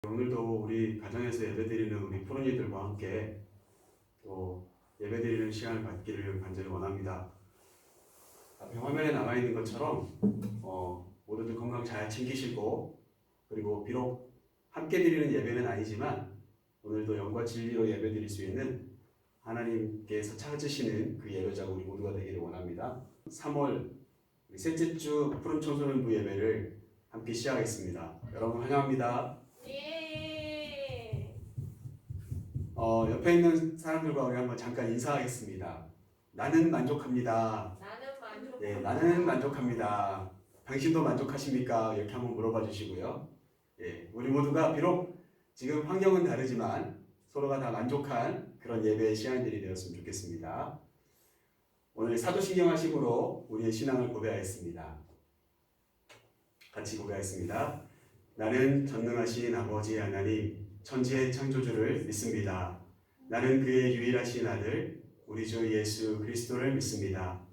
오늘도 우리 가정에서 예배드리는 우리 푸른이들과 함께 또 예배드리는 시간을 갖기를 간절히 원합니다. 앞에 화면에 나와 있는 것처럼 모두들 건강 잘 챙기시고, 그리고 비록 함께 드리는 예배는 아니지만 오늘도 영과 진리로 예배드릴 수 있는 하나님께서 찾으시는 그 예배자가 우리 모두가 되기를 원합니다. 3월 셋째 주 푸른 청소년부 예배를 함께 시작하겠습니다. 여러분 환영합니다. 옆에 있는 사람들과 우리 한번 잠깐 인사하겠습니다. 나는 만족합니다. 나는 만족합니다. 당신도 만족하십니까? 이렇게 한번 물어봐 주시고요. 우리 모두가 비록 지금 환경은 다르지만 서로가 다 만족한 그런 예배의 시간들이 되었으면 좋겠습니다. 오늘 사도신경 하심으로 우리의 신앙을 고백하겠습니다. 같이 고백하겠습니다. 나는 전능하신 아버지 하나님, 천지의 창조주를 믿습니다. 나는 그의 유일하신 아들 우리 주 예수 그리스도를 믿습니다.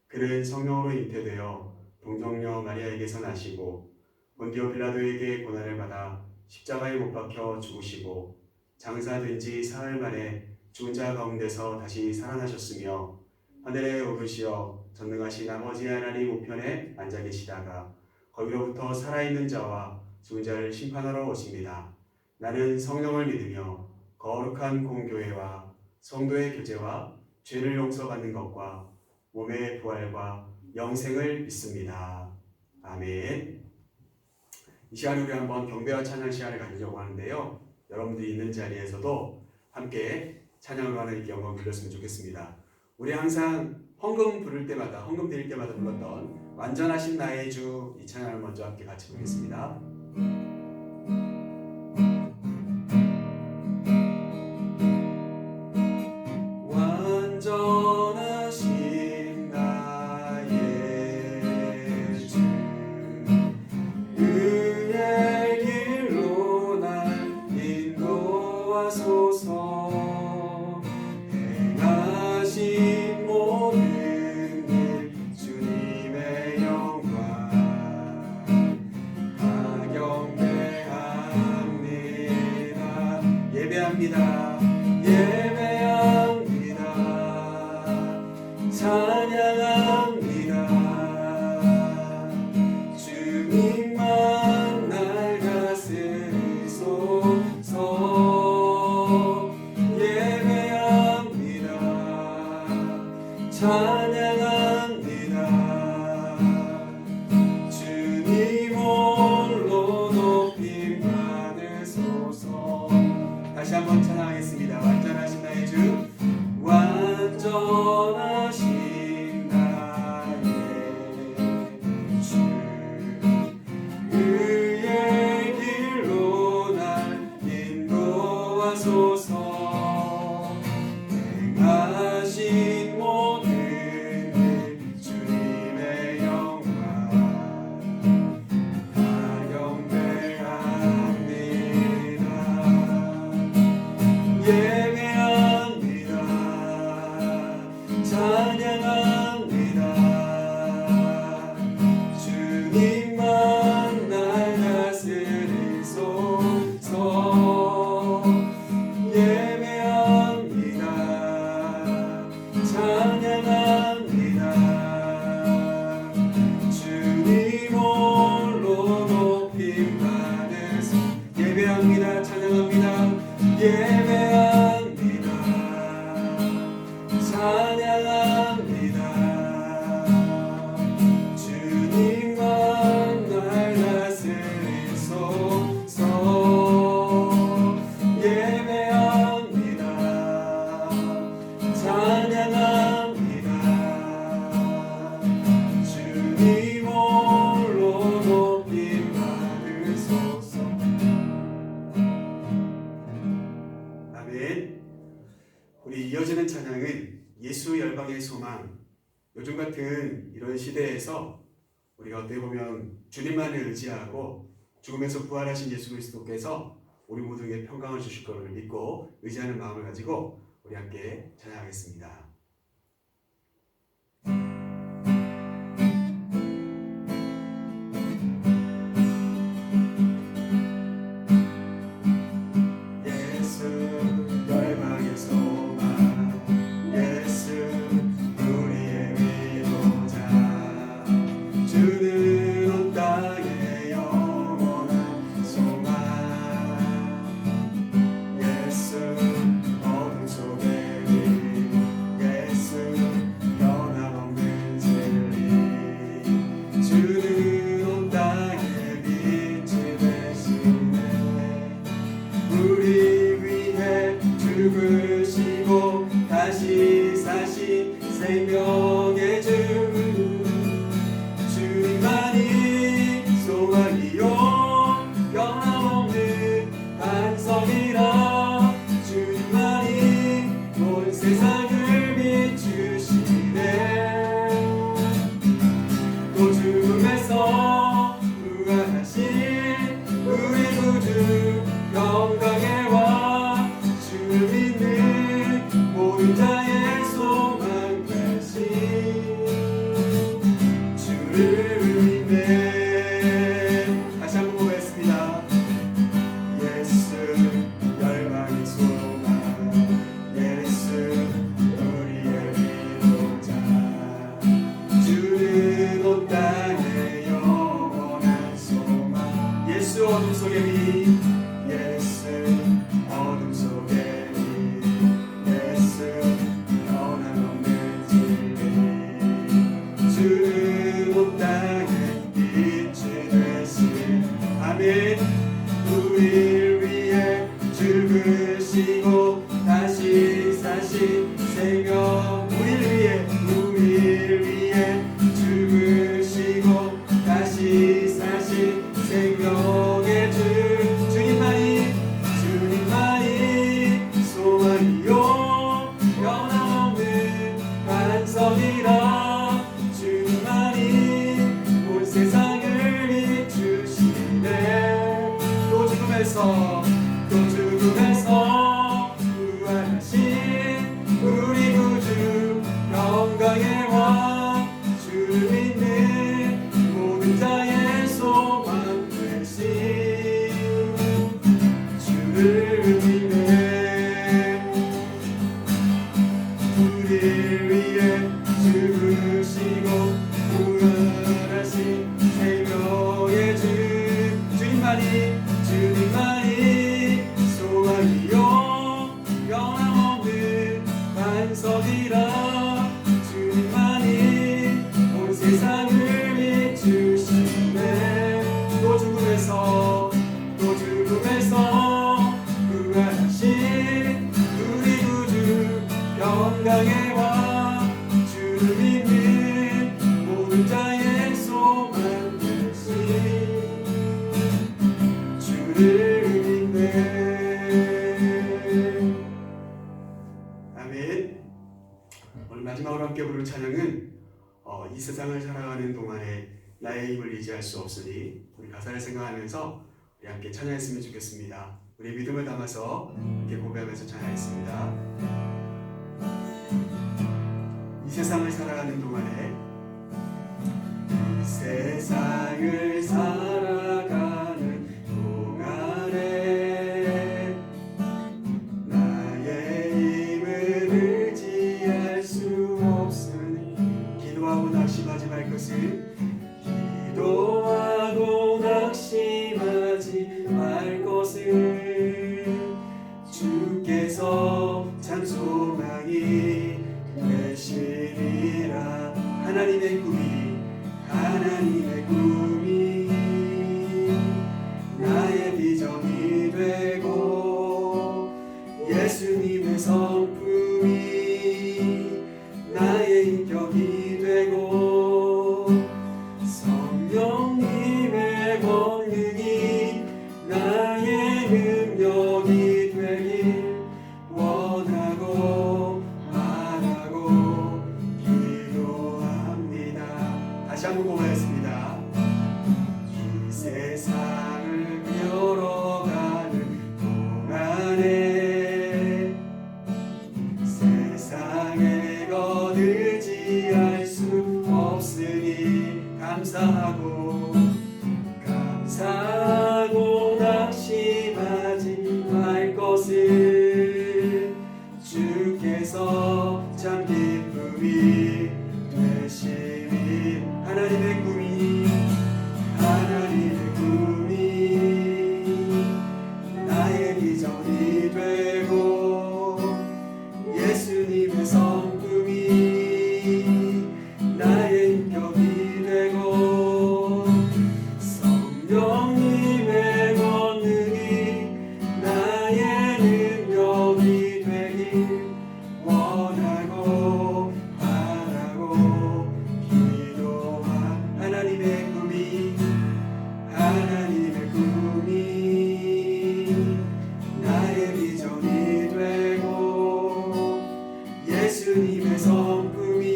그는 성령으로 잉태되어 동정녀 마리아에게서 나시고 본디오 빌라도에게 고난을 받아 십자가에 못 박혀 죽으시고 장사된 지 사흘 만에 죽은 자 가운데서 다시 살아나셨으며 하늘에 오르시어 전능하신 아버지 하나님 우편에 앉아 계시다가 거기로부터 살아있는 자와 죽은 자를 심판하러 오십니다. 나는 성령을 믿으며 거룩한 공교회와 성도의 교제와 죄를 용서받는 것과 몸의 부활과 영생을 믿습니다. 아멘. 이 시간에 우리 한번 경배와 찬양 시간을 가지려고 하는데요. 여러분들이 있는 자리에서도 함께 찬양을 하나님께 영광 돌렸으면 좋겠습니다. 우리 항상 헌금 드릴 때마다 불렀던 완전하신 나의 주, 이 찬양을 먼저 함께 같이 부르겠습니다. 완전하신 나의 주, 그의 길로 날 인도하소서. 행하신 모든 일 주님의 영광 다 경배합니다. 예배합니다. 찬양합니다. 주님만 날 다스리소서. 예배합니다. 찬양합니다. 주님 홀로 높임 받으소서. 다시 한번 찬양하겠습니다. 완전하신 나의 주, 완전하신 나의 주, 그의 길로 날 인도하소서. 행하신 모든 일 주님의 영광 다 경배합니다. 찬양합니다. 주님만 날 다스리소서. 예배합니다. 찬양합니다. 주님 홀로 높임 받으소. 예배합니다. 찬양합니다. 예배합니다. 찬양합니다. 주님만 날 다스리소서. 예배합니다. 찬양합니다. 주님 홀로 높임 받으소서. 아멘. 우리 이어지는 찬양은 예수 열방의 소망. 요즘 같은 이런 시대에서 우리가 어떻게 보면 주님만을 의지하고 죽음에서 부활하신 예수 그리스도께서 우리 모두에게 평강을 주실 것을 믿고 의지하는 마음을 가지고 우리 함께 찬양하겠습니다. 죽음에서 또 죽음에서 부활하신 우리 구주 영광의 왕 주를 믿는 모든 자의 소망 되신 주를 믿네. 우리를 위해 죽으시고 부활하신 생명의 주님만이 소망이요 영원없는 반석이라. 주님만이 온 세상을 비추시네. 또 죽음에서 부활하신 우리 구주 영광의 왕 주를 믿는 모든 자의 소망 되신 주를 믿네. 아멘. 오늘 마지막으로 함께 부를 찬양은 이 세상을 살아가는 동안에 나의 힘을 의지할 수 없으니, 우리 가사를 생각하면서 우리 함께 찬양했으면 좋겠습니다. 우리 믿음을 담아서 함께 고백하면서 찬양했습니다. 이 세상을 살아가는 동안에, 이 세상을 살아가는 동안에 나의 힘을 의지할 수 없으니. 기도하고 낙심하지 말 것을, 기도하고 낙심하지 말 것을. 주께서 참 소망이 되시리라. 하나님의 꿈이 나의 비전이 되고, 예수님의 성품이 나의 인격이 되고, 성령님의 권능이 나의 능력이 되길 원하고 바라고 기도합니다. 다시 한번 고백하겠습니다. 이 세상을 걸어가는 동안에 세상에 거들지 수 없으니 감사하고 낙심하지 말 것을. 주께서 참 기쁨이 되시니. 하나님의 꿈이 나의 비전이 되고, 예수님의 성품이 나의 인격이 되고, 성령님의 권능이 나의 능력이 되길 원하고 바라고 기도한. 하나님의 꿈이 나의 비전이 되고, 예수님의 성품이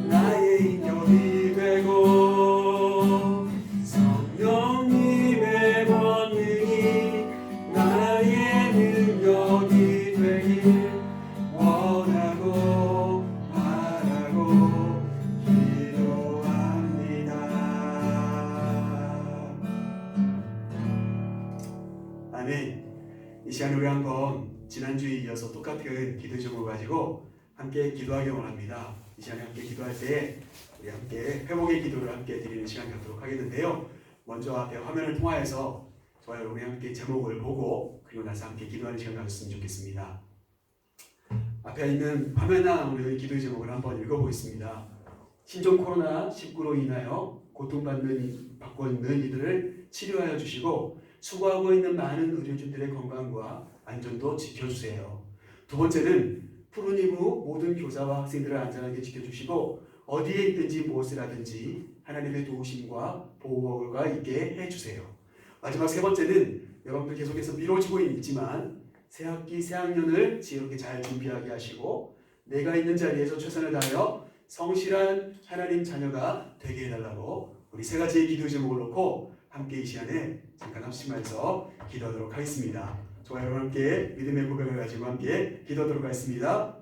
나의 인격이 되고, 성령님의 권능이 나의 능력이 되길 원하고 바라고 기도합니다. 아멘. 이 시간 우리 한번 지난주에 이어서 똑같은 기도 제목을 가지고 함께 기도하기 원합니다. 이 시간에 함께 기도할 때 우리 함께 회복의 기도를 함께 드리는 시간 갖도록 하겠는데요. 먼저 앞에 화면을 통하여서 저와 여러분이 함께 제목을 보고, 그리고 나서 함께 기도하는 시간 가졌으면 좋겠습니다. 앞에 있는 화면에 우리 기도의 제목을 한번 읽어보겠습니다. 신종 코로나19로 인하여 고통받고 있는 이들을 치료하여 주시고, 수고하고 있는 많은 의료진들의 건강과 안전도 지켜주세요. 두 번째는 푸른 이후 모든 교사와 학생들을 안전하게 지켜주시고, 어디에 있든지 무엇을 하든지 하나님의 도우심과 보호가 있게 해주세요. 마지막 세 번째는 여러분들 계속해서 미뤄지고 있지만 새학기 새학년을 지혜롭게 잘 준비하게 하시고, 내가 있는 자리에서 최선을 다하여 성실한 하나님 자녀가 되게 해달라고, 우리 세 가지의 기도 제목을 놓고 함께 이 시간에 잠깐 합심해서 기도하도록 하겠습니다. 저와 여러분 함께 믿음의 고백을 가지고 함께 기도하도록 하겠습니다.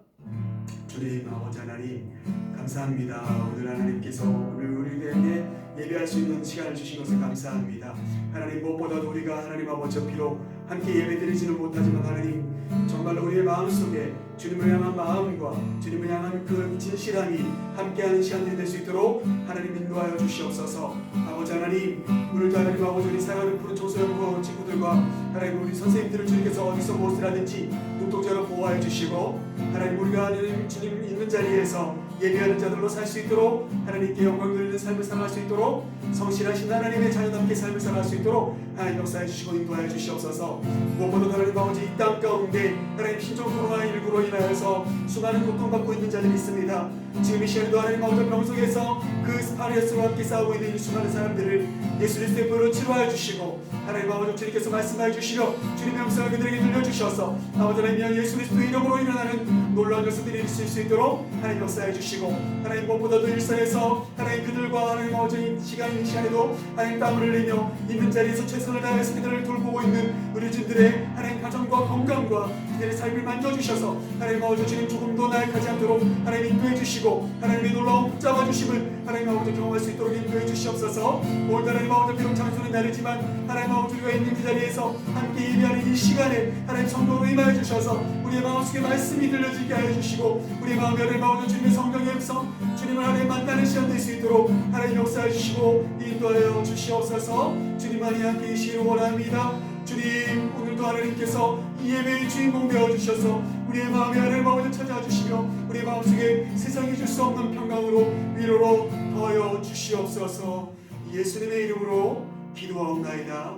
주님 아버지 하나님 감사합니다. 오늘 하나님께서 오늘 우리에게 예배할 수 있는 시간을 주신 것을 감사합니다. 하나님 무엇보다도 우리가 하나님 아버지 비록 함께 예배드리지는 못하지만 하나님 정말로 우리의 마음속에 주님을 향한 마음과 주님을 향한 그 진실함이 함께하는 시간들이 될 수 있도록 하나님 인도하여 주시옵소서. 아버지 하나님 오늘도 하나님 아버지 우리 사랑하는 푸른 청소년부 친구들과 하나님 우리 선생님들을 주님께서 어디서 무엇을 하든지 눈동자로 보호하여 주시고 하나님 우리가 하나님 주님 있는 자리에서 예배하는 자들로 살 수 있도록 하나님께 영광 돌리는 삶을 살아갈 수 있도록 성실하신 하나님의 자녀답게 삶을 살아갈 수 있도록 하나님 역사해 주시고 인도하여 주시옵소서. 무엇보다 하나님 아버지 이 땅 가운데 하나님 신종 코로나19로 인하여서 수많은 고통받고 있는 자들이 있습니다. 지금 이 시간에도 하나님 아버지 병속에서 그 바이러스로 함께 싸우고 있는 이 수많은 사람들을 예수 그리스도의 보혈로 치료하여 주시고 하나님 아버지 주님께서 말씀하여 주시며 주님의 음성을 그들에게 들려주셔서 아버지 하나님 예수 그리스도의 이름으로 일어나는 놀라운 역사들이 있을 수 있도록 하나님 역사해 주시고 하나님 무엇보다도 일상에서 하나님 그들과 하나님 아버지 시간에도 하나님 땀을 흘리며 있는 자리에서 최선을 다해서 그들을 돌보고 있는 의료진들의 하나님 가정과 건강과 그들의 삶을 만져주셔서 하나님 아버지 주님 조금도 나약하지 않도록 하나님 인도해 주시고 하나님의 놀라운 붙잡아 주심을 하나님 아버지 경험할 수 있도록 인도해 주시옵소서. 오늘 하나님 아버지 비록 장소는 다르지만 하나님 아버지 우리가 있는 그 자리에서 함께 예배하는 이 시간에 하나님 성령으로 임하여 주셔서 우리의 마음속에 말씀이 들려지게 하여 주시고 우리의 마음에 하나님 아버지 주님의 성령의 음성 주님을 하나님 만나는 시간 될 수 있도록 하나님 역사해 주시고 인도하여 주시옵소서. 주님만이 함께 계시기를 원합니다. 주님 오늘도 하나님께서 이 예배의 주인공 되어주셔서 우리의 마음에 하나님 아버지 찾아주시며 우리의 마음속에 세상이 줄 수 없는 평강으로 위로로 더하여 주시옵소서. 예수님의 이름으로 기도하옵나이다.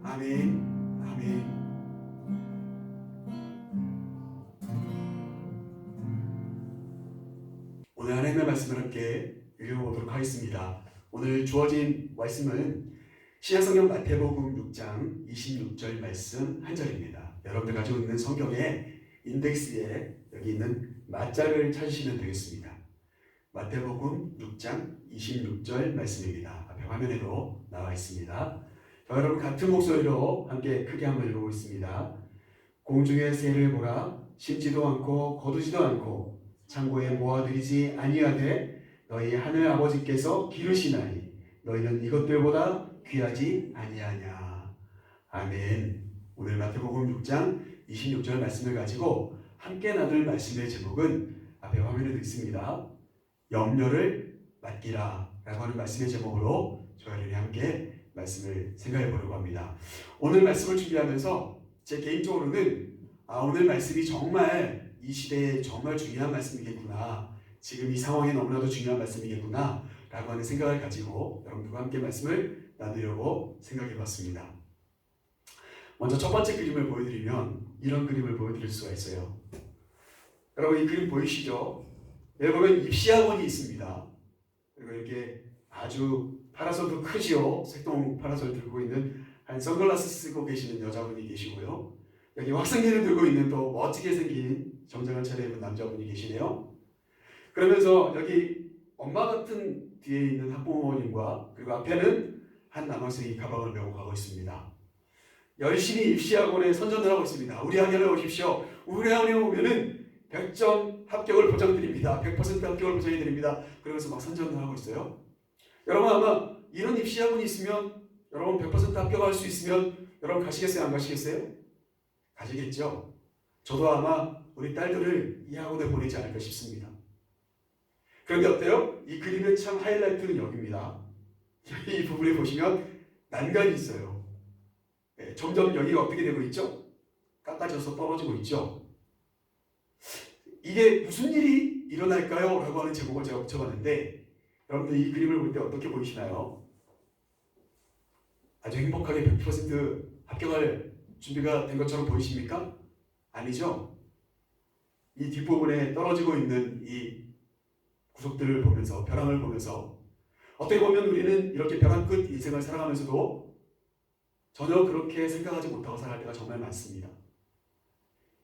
아멘. 아멘. 오늘 하나님의 말씀을 함께 읽어보도록 하겠습니다. 오늘 주어진 말씀은 신약성경 마태복음 6장 26절 말씀 한 절입니다. 여러분들 가지고 있는 성경의 인덱스에 여기 있는 맞자를 찾으시면 되겠습니다. 마태복음 6장 26절 말씀입니다. 앞에 화면에도 나와 있습니다. 여러분 같은 목소리로 함께 크게 한번 읽어보겠습니다. 공중의 새를 보라. 심지도 않고 거두지도 않고 창고에 모아들이지 아니하되 너희 하늘 아버지께서 기르시나니 너희는 이것들보다 귀하지 아니하냐. 아멘. 오늘 마태복음 6장 26절 말씀을 가지고 함께 나눌 말씀의 제목은 앞에 화면에도 있습니다. 염려를 맡기라 라고 하는 말씀의 제목으로 저희들이 함께 말씀을 생각해 보려고 합니다. 오늘 말씀을 준비하면서 제 개인적으로는 오늘 말씀이 정말 이 시대에 정말 중요한 말씀이겠구나, 지금 이 상황에 너무나도 중요한 말씀이겠구나 라고 하는 생각을 가지고 여러분들과 함께 말씀을 나누려고 생각해 봤습니다. 먼저 첫 번째 그림을 보여드리면 이런 그림을 보여드릴 수가 있어요. 여러분 이 그림 보이시죠? 여기 보면 입시학원이 있습니다. 그리고 이렇게 아주 파라솔도 크지요. 색동 파라솔 들고 있는 한 선글라스 쓰고 계시는 여자분이 계시고요. 여기 확성기를 들고 있는 또 멋지게 생긴 정장을 차려입은 남자분이 계시네요. 그러면서 여기 엄마 같은 뒤에 있는 학부모님과 그리고 앞에는 한 남학생이 가방을 메고 가고 있습니다. 열심히 입시학원에 선전을 하고 있습니다. 우리 학원에 오십시오. 우리 학원에 오면은 100점 합격을 보장드립니다. 100% 합격을 보장해드립니다. 그러면서 막 선전을 하고 있어요. 여러분 아마 이런 입시학원이 있으면 여러분 100% 합격할 수 있으면 여러분 가시겠어요? 안 가시겠어요? 가시겠죠? 저도 아마 우리 딸들을 이 학원에 보내지 않을까 싶습니다. 그런데 어때요? 이 그림의 참 하이라이트는 여기입니다. 이 부분에 보시면 난간이 있어요. 네, 점점 여기가 어떻게 되고 있죠? 깎아져서 떨어지고 있죠. 이게 무슨 일이 일어날까요? 라고 하는 제목을 제가 붙여봤는데 여러분들 이 그림을 볼 때 어떻게 보이시나요? 아주 행복하게 100% 합격할 준비가 된 것처럼 보이십니까? 아니죠? 이 뒷부분에 떨어지고 있는 이 구석들을 보면서 벼랑을 보면서 어떻게 보면 우리는 이렇게 벼랑 끝 인생을 살아가면서도 전혀 그렇게 생각하지 못하고 살아갈 때가 정말 많습니다.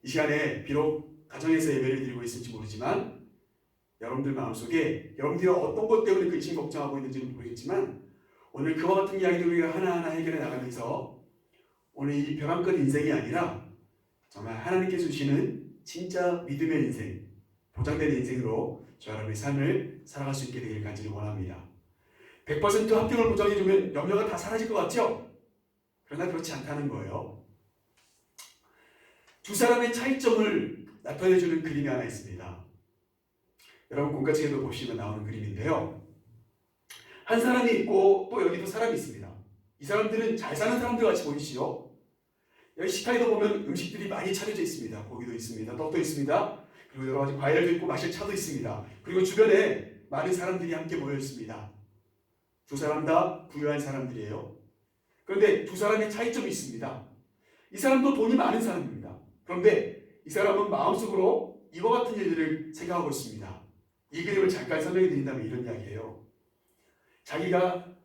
이 시간에 비록 가정에서 예배를 드리고 있을지 모르지만 여러분들 마음속에 여러분들이 어떤 것 때문에 근심 걱정하고 있는지는 모르겠지만 오늘 그와 같은 이야기들 우리가 하나하나 해결해 나가면서 오늘 이 벼랑끝 인생이 아니라 정말 하나님께서 주시는 진짜 믿음의 인생, 보장된 인생으로 저와 여러분의 삶을 살아갈 수 있게 되기를 간절히 원합니다. 100% 합격을 보장해주면 염려가 다 사라질 것 같죠? 그러나 그렇지 않다는 거예요. 두 사람의 차이점을 나타내주는 그림이 하나 있습니다. 여러분 공과책에도 보시면 나오는 그림인데요. 한 사람이 있고 또 여기도 사람이 있습니다. 이 사람들은 잘 사는 사람들 같이 보이시죠? 여기 식탁에도 보면 음식들이 많이 차려져 있습니다. 고기도 있습니다. 떡도 있습니다. 그리고 여러 가지 과일도 있고 마실 차도 있습니다. 그리고 주변에 많은 사람들이 함께 모여 있습니다. 두 사람 다 부유한 사람들이에요. 그런데 두 사람의 차이점이 있습니다. 이 사람도 돈이 많은 사람입니다. 그런데 이 사람은 마음속으로 이와 같은 일들을 생각하고 있습니다. 이 그림을 잠깐 설명해 드린다면 이런 이야기예요. 자기가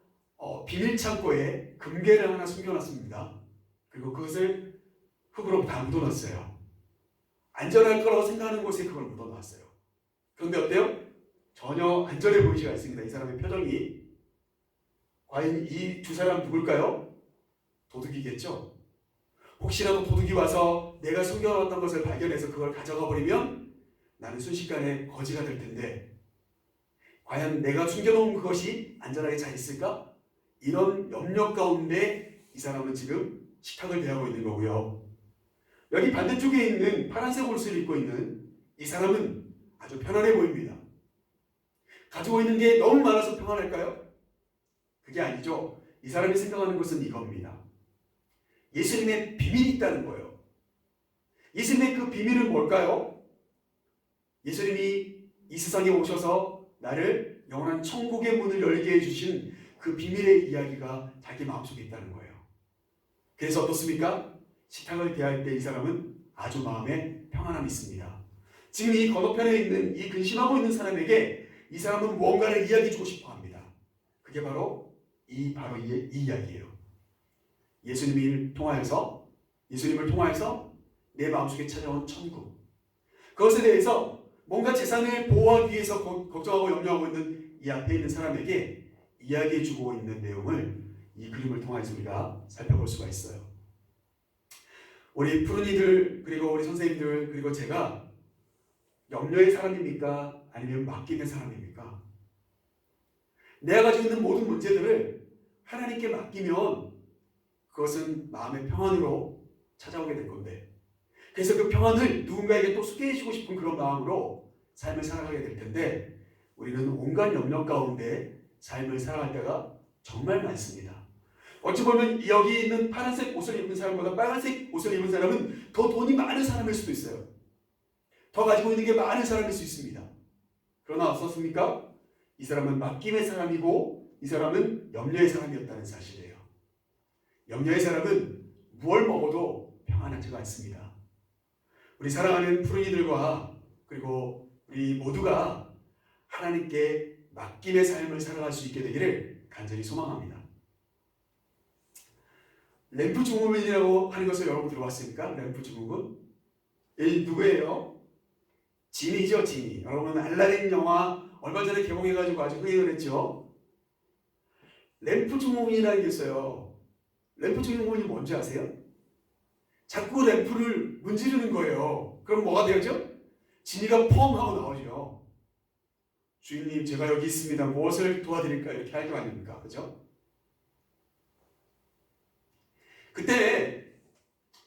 비밀 창고에 금괴를 하나 숨겨놨습니다. 그리고 그것을 흙으로 다 묻어놨어요. 안전할 거라고 생각하는 곳에 그걸 묻어놨어요. 그런데 어때요? 전혀 안전해 보이지가 않습니다. 이 사람의 표정이. 과연 이 두 사람 누굴까요? 도둑이겠죠? 혹시라도 도둑이 와서 내가 숨겨놨던 것을 발견해서 그걸 가져가 버리면 나는 순식간에 거지가 될 텐데 과연 내가 숨겨놓은 그것이 안전하게 잘 있을까? 이런 염려 가운데 이 사람은 지금 식탁을 대하고 있는 거고요. 여기 반대쪽에 있는 파란색 옷을 입고 있는 이 사람은 아주 편안해 보입니다. 가지고 있는 게 너무 많아서 평안할까요? 그게 아니죠. 이 사람이 생각하는 것은 이겁니다. 예수님의 비밀이 있다는 거예요. 예수님의 그 비밀은 뭘까요? 예수님이 이 세상에 오셔서 나를 영원한 천국의 문을 열게 해주신 그 비밀의 이야기가 자기 마음속에 있다는 거예요. 그래서 어떻습니까? 식탁을 대할 때 이 사람은 아주 마음에 평안함이 있습니다. 지금 이 건너편에 있는 이 근심하고 있는 사람에게 이 사람은 무언가를 이야기해주고 싶어 합니다. 그게 바로 이 이야기예요. 예수님을 통하여서 내 마음속에 찾아온 천국, 그것에 대해서 뭔가 재산을 보호하기 위해서 걱정하고 염려하고 있는 이 앞에 있는 사람에게 이야기해주고 있는 내용을 이 그림을 통해서 우리가 살펴볼 수가 있어요. 우리 푸른이들 그리고 우리 선생님들 그리고 제가 염려의 사람입니까? 아니면 맡김의 사람입니까? 내가 가지고 있는 모든 문제들을 하나님께 맡기면 그것은 마음의 평안으로 찾아오게 될 건데, 그래서 그 평안을 누군가에게 또 소개해 주고 싶은 그런 마음으로 삶을 살아가게 될 텐데 우리는 온갖 염려 가운데 삶을 살아갈 때가 정말 많습니다. 어찌 보면 여기 있는 파란색 옷을 입은 사람보다 빨간색 옷을 입은 사람은 더 돈이 많은 사람일 수도 있어요. 더 가지고 있는 게 많은 사람일 수 있습니다. 그러나 어떻습니까? 이 사람은 맡김의 사람이고 이 사람은 염려의 사람이었다는 사실이에요. 염려의 사람은 무얼 먹어도 평안하지가 않습니다. 우리 사랑하는 푸른이들과 그리고 우리 모두가 하나님께 맡김의 삶을 살아갈 수 있게 되기를 간절히 소망합니다. 램프 증후군이라고 하는 것을 여러분 들어봤습니까? 램프 증후군? 이 누구예요? 진이죠, 진이. 여러분 알라딘 영화 얼마 전에 개봉해가지고 아주 흥행을 했죠. 램프 증후군이라는 게 있어요. 램프 증후군이 뭔지 아세요? 자꾸 램프를 문지르는 거예요. 그럼 뭐가 되었죠? 진이가 펑 하고 나오죠. 주인님, 제가 여기 있습니다. 무엇을 도와드릴까? 이렇게 할 거 아닙니까? 그죠? 그때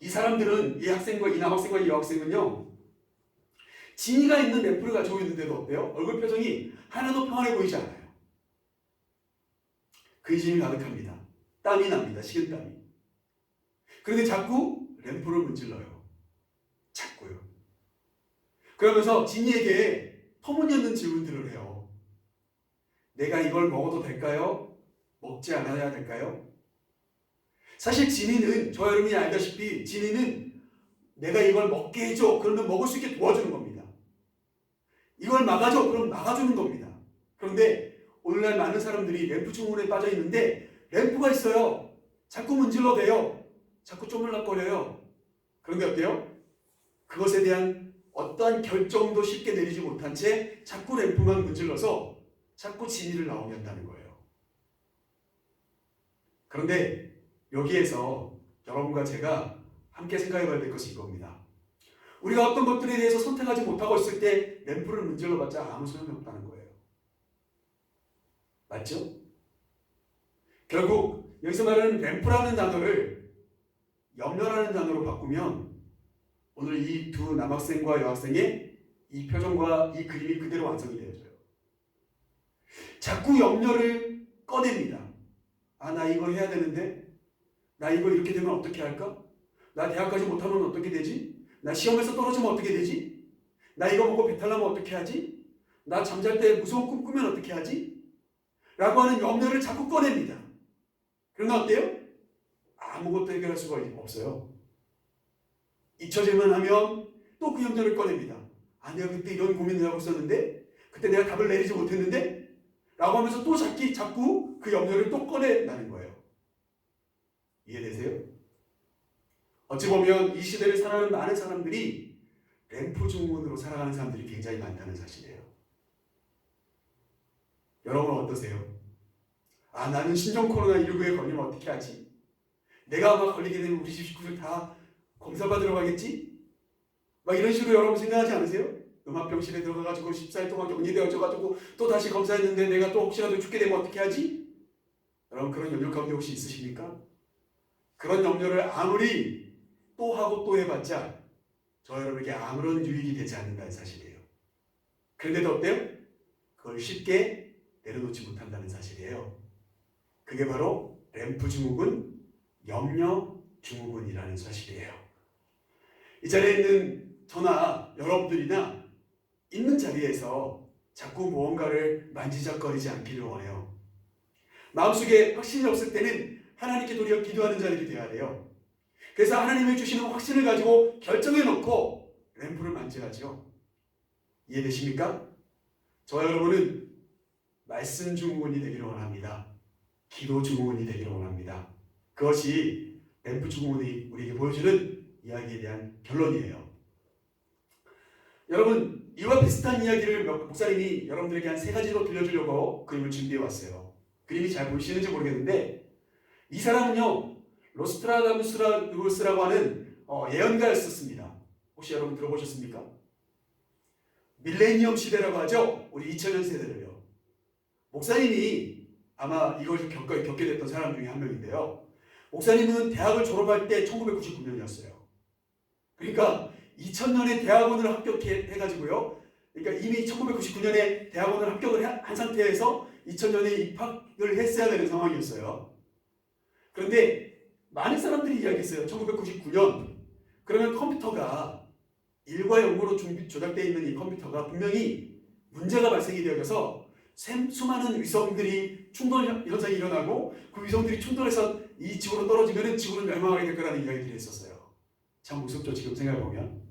이 사람들은 이 학생과 이 남학생과 이 여학생은요, 진이가 있는 램프를 가지고 있는데도 어때요? 얼굴 표정이 하나도 평안해 보이지 않아요. 근심이 가득합니다. 땀이 납니다. 식은땀이. 그런데 자꾸 램프를 문질러요. 자꾸요. 그러면서 진이에게 터무니없는 질문들을 해요. 내가 이걸 먹어도 될까요? 먹지 않아야 될까요? 사실 진이는, 저 여러분이 알다시피 진이는 내가 이걸 먹게 해줘. 그러면 먹을 수 있게 도와주는 겁니다. 이걸 막아줘. 그럼 막아주는 겁니다. 그런데 오늘날 많은 사람들이 램프 증후군에 빠져 있는데 램프가 있어요. 자꾸 문질러대요. 자꾸 쪼물락거려요. 그런데 어때요? 그것에 대한 어떠한 결정도 쉽게 내리지 못한 채 자꾸 램프만 문질러서 자꾸 진이를 나오게 한다는 거예요. 그런데 여기에서 여러분과 제가 함께 생각해 봐야 될 것이 이겁니다. 우리가 어떤 것들에 대해서 선택하지 못하고 있을 때 램프를 문질러 봤자 아무 소용이 없다는 거예요. 맞죠? 결국 여기서 말하는 램프라는 단어를 염려라는 단어로 바꾸면 오늘 이 두 남학생과 여학생의 이 표정과 이 그림이 그대로 완성이 되어져요. 자꾸 염려를 꺼냅니다. 아, 나 이거 해야 되는데? 나 이거 이렇게 되면 어떻게 할까? 나 대학까지 못하면 어떻게 되지? 나 시험에서 떨어지면 어떻게 되지? 나 이거 먹고 배탈 나면 어떻게 하지? 나 잠잘 때 무서운 꿈 꾸면 어떻게 하지? 라고 하는 염려를 자꾸 꺼냅니다. 그러나 어때요? 아무것도 해결할 수가 없어요. 잊혀질만 하면 또 그 염려를 꺼냅니다. 아, 내가 그때 이런 고민을 하고 있었는데 그때 내가 답을 내리지 못했는데 라고 하면서 또 자꾸 그 염려를 또 꺼낸다는 거예요. 이해되세요? 어찌 보면 이 시대를 살아가는 많은 사람들이 램프 증후군으로 살아가는 사람들이 굉장히 많다는 사실이에요. 여러분은 어떠세요? 아, 나는 신종 코로나19에 걸리면 어떻게 하지? 내가 아마 걸리게 되면 우리 집 식구들 다 검사받으러 가겠지? 막 이런 식으로 여러분 생각하지 않으세요? 음압병실에 들어가가지고 14일 동안 격리되어져가지고 또 다시 검사했는데 내가 또 혹시라도 죽게 되면 어떻게 하지? 여러분 그런 염려 가운데 혹시 있으십니까? 그런 염려를 아무리 또 하고 또 해봤자 저 여러분에게 아무런 유익이 되지 않는다는 사실이에요. 그런데도 어때요? 그걸 쉽게 내려놓지 못한다는 사실이에요. 그게 바로 램프 증후군, 염려 증후군이라는 사실이에요. 이 자리에 있는 저나 여러분들이나 있는 자리에서 자꾸 무언가를 만지작거리지 않기를 원해요. 마음속에 확신이 없을 때는 하나님께 도리어 기도하는 자들이 되어야 돼요. 그래서 하나님이 주시는 확신을 가지고 결정해 놓고 램프를 만져야죠. 이해되십니까? 저와 여러분은 말씀 증후군이 되기를 원합니다. 기도 증후군이 되기를 원합니다. 그것이 램프 증후군이 우리에게 보여주는 이야기에 대한 결론이에요. 여러분, 이와 비슷한 이야기를 목사님이 여러분들에게 한 3가지로 들려주려고 그림을 준비해 왔어요. 그림이 잘 보이시는지 모르겠는데 이 사람은요 로스트라다무스라고 하는 예언가였었습니다. 혹시 여러분 들어보셨습니까? 밀레니엄 시대라고 하죠. 우리 2000년 세대를요. 목사님이 아마 이걸 겪게 됐던 사람 중에 한 명인데요. 목사님은 대학을 졸업할 때 1999년이었어요. 그러니까 2000년에 대학원을 합격해가지고요. 그러니까 이미 1999년에 대학원을 합격을 한 상태에서 2000년에 입학을 했어야 되는 상황이었어요. 그런데 많은 사람들이 이야기했어요. 1999년 그러면 컴퓨터가 1과 0으로 조작되어 있는 이 컴퓨터가 분명히 문제가 발생이 되어져서 수많은 위성들이 충돌 현상이 일어나고 그 위성들이 충돌해서 이 지구로 떨어지면 지구는 멸망하게 될 거라는 이야기들이 있었어요. 참 무섭죠. 지금 생각해보면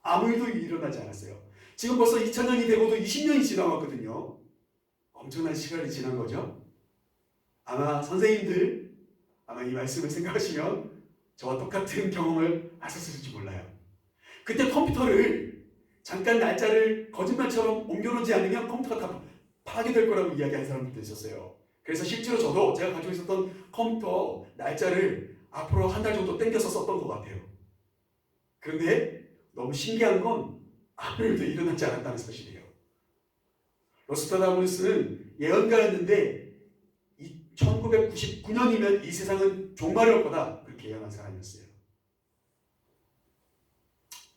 아무 일도 일어나지 않았어요. 지금 벌써 2000년이 되고도 20년이 지나왔거든요. 엄청난 시간이 지난 거죠. 아마 선생님들 아마 이 말씀을 생각하시면 저와 똑같은 경험을 하셨을지 몰라요. 그때 컴퓨터를 잠깐 날짜를 거짓말처럼 옮겨놓지 않으면 컴퓨터가 다 파괴될 거라고 이야기한 사람들도 있었어요. 그래서 실제로 저도 제가 가지고 있었던 컴퓨터 날짜를 앞으로 한 달 정도 땡겨서 썼던 것 같아요. 그런데 너무 신기한 건 아무 일도 일어나지 않았다는 사실이에요. 로스트라다무스는 예언가였는데 1999년이면 이 세상은 종말일 거다 그렇게 예언한 사람이었어요.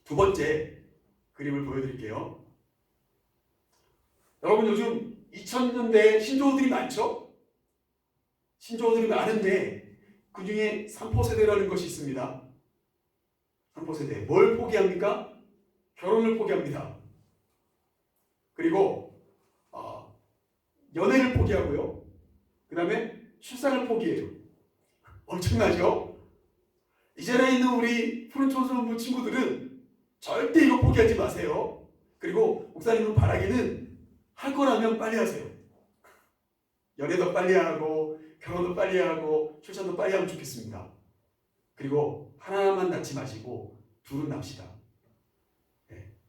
두 번째 그림을 보여드릴게요. 여러분 요즘 2000년대 신조어들이 많죠? 신조어들이 많은데 그 중에 3포 세대라는 것이 있습니다. 3포 세대. 뭘 포기합니까? 결혼을 포기합니다. 그리고 연애를 포기하고요. 그 다음에 출산을 포기해요. 엄청나죠? 이 자리에 있는 우리 푸른 초소년부 친구들은 절대 이거 포기하지 마세요. 그리고 목사님은 바라기는 할 거라면 빨리 하세요. 연애도 빨리 하고 결혼도 빨리 하고 출산도 빨리 하면 좋겠습니다. 그리고 하나만 낳지 마시고 둘은 납시다.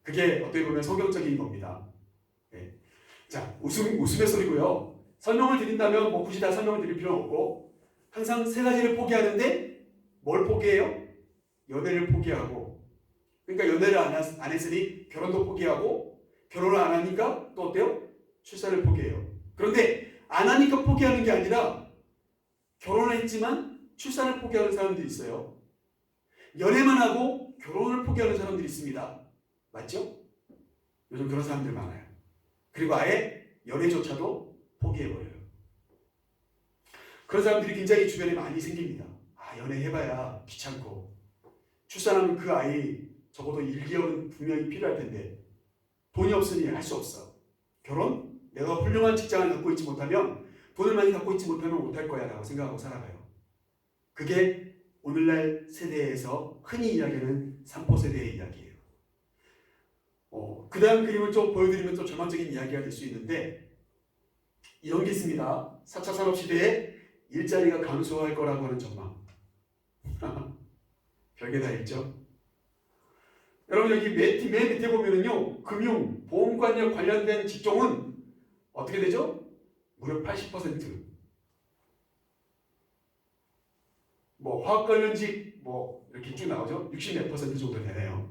그게 어떻게 보면 성경적인 겁니다. 자, 웃음의 소리고요. 설명을 드린다면 뭐 굳이 다 설명을 드릴 필요는 없고 항상 세 가지를 포기하는데 뭘 포기해요? 연애를 포기하고, 그러니까 연애를 안 했으니 결혼도 포기하고, 결혼을 안 하니까 또 어때요? 출산을 포기해요. 그런데 안 하니까 포기하는 게 아니라 결혼을 했지만 출산을 포기하는 사람들이 있어요. 연애만 하고 결혼을 포기하는 사람들이 있습니다. 맞죠? 요즘 그런 사람들 많아요. 그리고 아예 연애조차도 포기해버려요. 그런 사람들이 굉장히 주변에 많이 생깁니다. 아, 연애해봐야 귀찮고, 출산하면 그 아이 적어도 1개월은 분명히 필요할 텐데 돈이 없으니 할 수 없어. 결혼? 내가 훌륭한 직장을 갖고 있지 못하면, 돈을 많이 갖고 있지 못하면 못할 거야 라고 생각하고 살아가요. 그게 오늘날 세대에서 흔히 이야기하는 3포 세대의 이야기예요. 그 다음 그림을 좀 보여드리면 또 전반적인 이야기가 될 수 있는데, 이런 게 있습니다. 4차 산업시대에 일자리가 감소할 거라고 하는 전망. 별게 다 있죠. 여러분, 여기 맨 밑에 보면은요, 금융, 보험관련 관련된 직종은 어떻게 되죠? 무려 80%. 뭐 화학 관련직 뭐 이렇게 쭉 나오죠. 60몇 % 정도 되네요.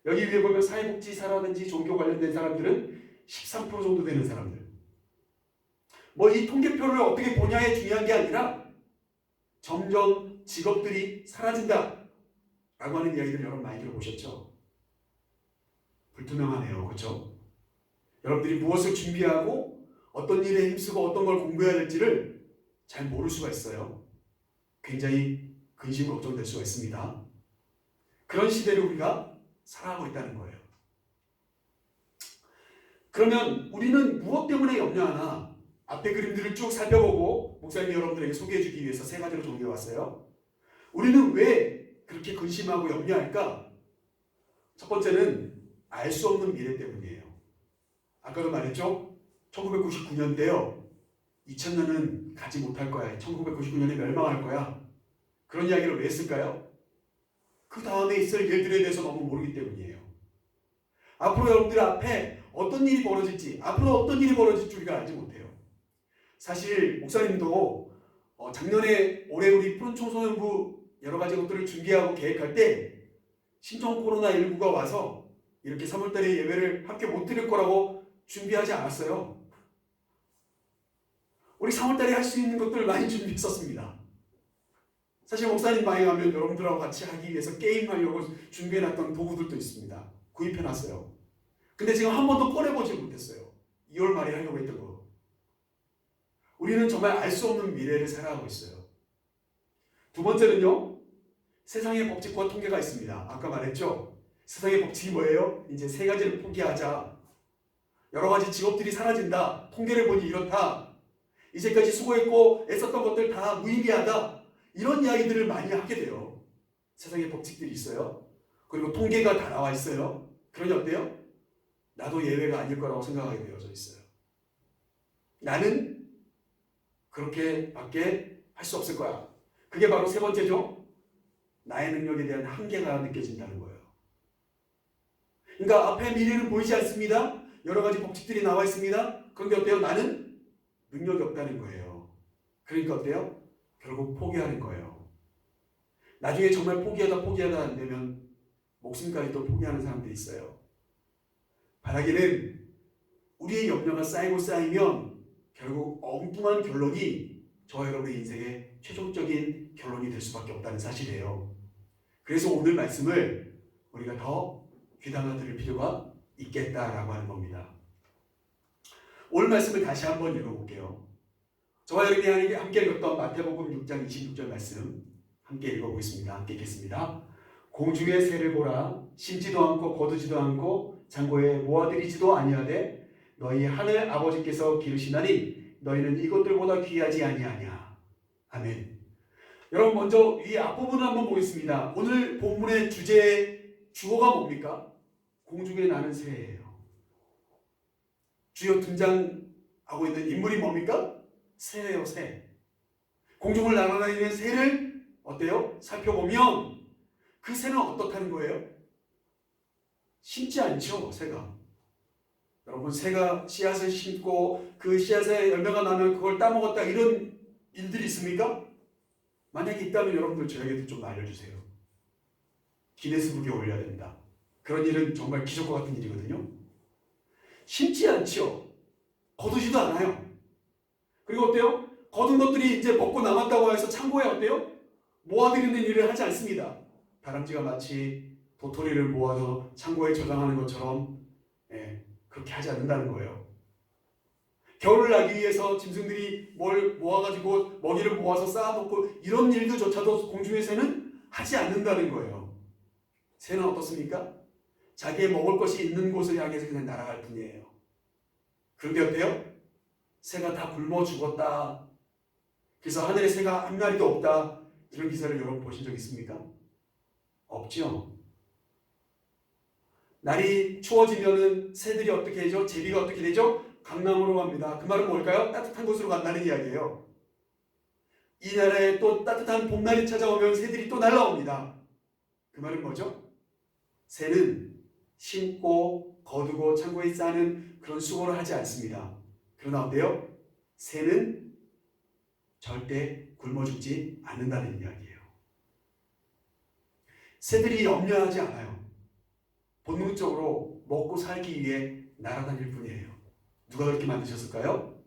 여기 위에 보면 사회복지사라든지 종교 관련된 사람들은 13% 정도 되는 사람들. 뭐 이 통계표를 어떻게 보냐에 중요한 게 아니라 점점 직업들이 사라진다 라고 하는 이야기를 여러분 많이 들어보셨죠? 불투명하네요. 그렇죠? 여러분들이 무엇을 준비하고 어떤 일에 힘쓰고 어떤 걸 공부해야 될지를 잘 모를 수가 있어요. 굉장히 근심 걱정될 수가 있습니다. 그런 시대를 우리가 살아가고 있다는 거예요. 그러면 우리는 무엇 때문에 염려하나? 앞에 그림들을 쭉 살펴보고 목사님이 여러분들에게 소개해주기 위해서 세 가지로 정리해왔어요. 우리는 왜 그렇게 근심하고 염려할까? 첫 번째는 알 수 없는 미래 때문이에요. 아까도 말했죠? 1999년대요. 2000년은 가지 못할 거야. 1999년에 멸망할 거야. 그런 이야기를 왜 했을까요? 그 다음에 있을 일들에 대해서 너무 모르기 때문이에요. 앞으로 여러분들 앞에 어떤 일이 벌어질지, 앞으로 어떤 일이 벌어질지 우리가 알지 못해요. 사실 목사님도 작년에 올해 우리 푸른 청소년부 여러 가지 것들을 준비하고 계획할 때 신종 코로나19가 와서 이렇게 3월달에 예배를 함께 못 드릴 거라고 준비하지 않았어요. 우리 3월달에 할 수 있는 것들 많이 준비했었습니다. 사실 목사님 방에 가면 여러분들하고 같이 하기 위해서 게임하려고 준비해놨던 도구들도 있습니다. 구입해놨어요. 근데 지금 한 번도 꺼내보지 못했어요. 2월 말에 하려고 했던 거. 우리는 정말 알 수 없는 미래를 살아가고 있어요. 두 번째는요, 세상의 법칙과 통계가 있습니다. 아까 말했죠? 세상의 법칙이 뭐예요? 이제 세 가지를 포기하자. 여러 가지 직업들이 사라진다. 통계를 보니 이렇다. 이제까지 수고했고 애썼던 것들 다 무의미하다. 이런 이야기들을 많이 하게 돼요. 세상의 법칙들이 있어요. 그리고 통계가 다 나와 있어요. 그러니 어때요? 나도 예외가 아닐 거라고 생각하게 되어져 있어요. 나는 그렇게 밖에 할 수 없을 거야. 그게 바로 세 번째죠. 나의 능력에 대한 한계가 느껴진다는 거예요. 그러니까 앞에 미래는 보이지 않습니다. 여러 가지 법칙들이 나와 있습니다. 그런데 어때요? 나는 능력이 없다는 거예요. 그러니까 어때요? 결국 포기하는 거예요. 나중에 정말 포기하다 안 되면 목숨까지 또 포기하는 사람들이 있어요. 바라기는 우리의 염려가 쌓이고 쌓이면 결국 엉뚱한 결론이 저와 여러분의 인생의 최종적인 결론이 될 수밖에 없다는 사실이에요. 그래서 오늘 말씀을 우리가 더 귀담아 들을 필요가 있겠다라고 하는 겁니다. 오늘 말씀을 다시 한번 읽어볼게요. 저와 여러분이 함께 읽었던 마태복음 6장 26절 말씀 함께 읽어보겠습니다. 함께 읽겠습니다. 공중의 새를 보라. 심지도 않고 거두지도 않고 창고에 모아들이지도 아니하되 너희 하늘 아버지께서 기르시나니 너희는 이것들보다 귀하지 아니하냐. 아멘. 여러분, 먼저 이 앞부분을 한번 보겠습니다. 오늘 본문의 주어가 뭡니까? 공중에 나는 새예요. 주요 등장하고 있는 인물이 뭡니까? 새예요, 새. 공중을 날아다니는 새를 어때요? 살펴보면 그 새는 어떻다는 거예요? 심지 않죠, 새가. 여러분, 새가 씨앗을 심고 그 씨앗에 열매가 나면 그걸 따먹었다 이런 일들이 있습니까? 만약에 있다면 여러분들 저에게도 좀 알려주세요. 기네스북에 올려야 됩니다. 그런 일은 정말 기적과 같은 일이거든요. 쉽지 않죠. 거두지도 않아요. 그리고 어때요? 거둔 것들이 이제 먹고 남았다고 해서 창고에 어때요? 모아드리는 일을 하지 않습니다. 다람쥐가 마치 도토리를 모아서 창고에 저장하는 것처럼 그렇게 하지 않는다는 거예요. 겨울을 나기 위해서 짐승들이 뭘 모아가지고 먹이를 모아서 쌓아놓고 이런 일들조차도 공중의 새는 하지 않는다는 거예요. 새는 어떻습니까? 자기의 먹을 것이 있는 곳을 향해서 그냥 날아갈 뿐이에요. 그런데 어때요? 새가 다 굶어 죽었다. 그래서 하늘에 새가 한 마리도 없다. 이런 기사를 여러분 보신 적 있습니까? 없죠. 날이 추워지면은 새들이 어떻게 되죠? 제비가 어떻게 되죠? 강남으로 갑니다. 그 말은 뭘까요? 따뜻한 곳으로 간다는 이야기예요. 이 나라에 또 따뜻한 봄날이 찾아오면 새들이 또 날아옵니다. 그 말은 뭐죠? 새는 심고 거두고 창고에 싸는 그런 수고를 하지 않습니다. 그러나 어때요? 새는 절대 굶어 죽지 않는다는 이야기예요. 새들이 염려하지 않아요. 본능적으로 먹고 살기 위해 날아다닐 뿐이에요. 누가 그렇게 만드셨을까요?